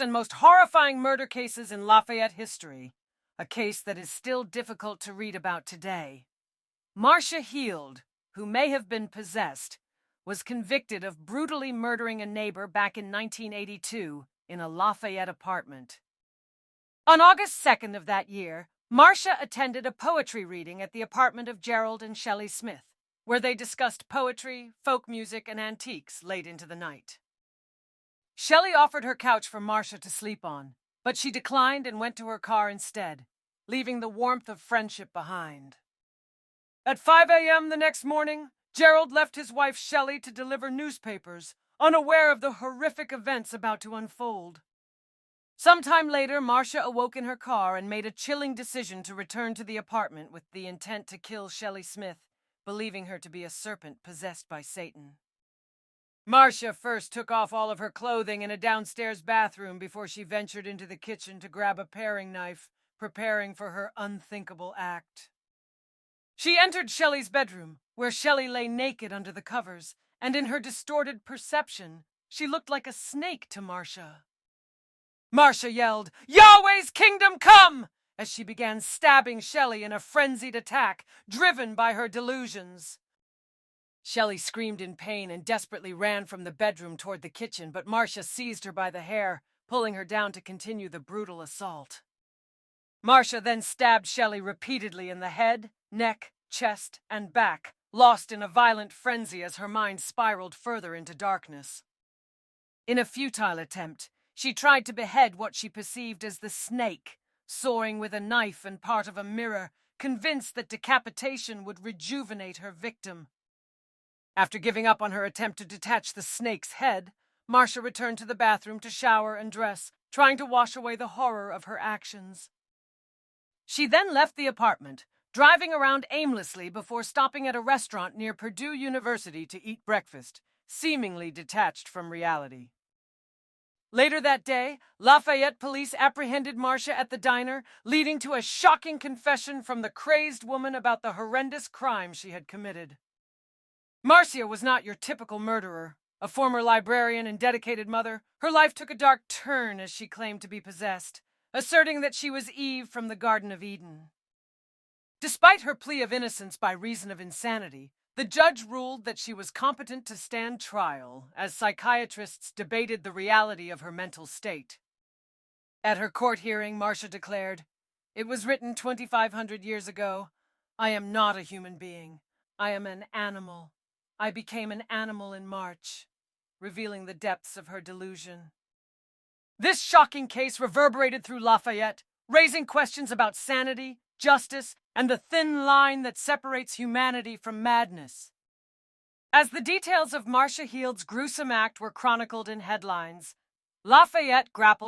and most horrifying murder cases in Lafayette history, a case that is still difficult to read about today. Marcia Heald, who may have been possessed, was convicted of brutally murdering a neighbor back in 1982 in a Lafayette apartment. On August 2nd of that year, Marcia attended a poetry reading at the apartment of Gerald and Shelley Smith, where they discussed poetry, folk music, and antiques late into the night. Shelley offered her couch for Marcia to sleep on, but she declined and went to her car instead, leaving the warmth of friendship behind. At 5 a.m. the next morning, Gerald left his wife Shelley to deliver newspapers, unaware of the horrific events about to unfold. Sometime later, Marcia awoke in her car and made a chilling decision to return to the apartment with the intent to kill Shelley Smith, believing her to be a serpent possessed by Satan. Marcia first took off all of her clothing in a downstairs bathroom before she ventured into the kitchen to grab a paring knife, preparing for her unthinkable act. She entered Shelley's bedroom, where Shelley lay naked under the covers, and in her distorted perception, she looked like a snake to Marcia. Marcia yelled, "Yahweh's kingdom come!" as she began stabbing Shelley in a frenzied attack, driven by her delusions. Shelley screamed in pain and desperately ran from the bedroom toward the kitchen, but Marcia seized her by the hair, pulling her down to continue the brutal assault. Marcia then stabbed Shelley repeatedly in the head, neck, chest, and back, lost in a violent frenzy as her mind spiraled further into darkness. In a futile attempt, she tried to behead what she perceived as the snake, soaring with a knife and part of a mirror, convinced that decapitation would rejuvenate her victim. After giving up on her attempt to detach the snake's head, Marcia returned to the bathroom to shower and dress, trying to wash away the horror of her actions. She then left the apartment, driving around aimlessly before stopping at a restaurant near Purdue University to eat breakfast, seemingly detached from reality. Later that day, Lafayette police apprehended Marcia at the diner, leading to a shocking confession from the crazed woman about the horrendous crime she had committed. Marcia was not your typical murderer. A former librarian and dedicated mother, her life took a dark turn as she claimed to be possessed, asserting that she was Eve from the Garden of Eden. Despite her plea of innocence by reason of insanity, the judge ruled that she was competent to stand trial, as psychiatrists debated the reality of her mental state. At her court hearing, Marcia declared, "It was written 2,500 years ago. I am not a human being. I am an animal. I became an animal in March," revealing the depths of her delusion. This shocking case reverberated through Lafayette, raising questions about sanity, justice, and the thin line that separates humanity from madness. As the details of Marcia Heald's gruesome act were chronicled in headlines, Lafayette grappled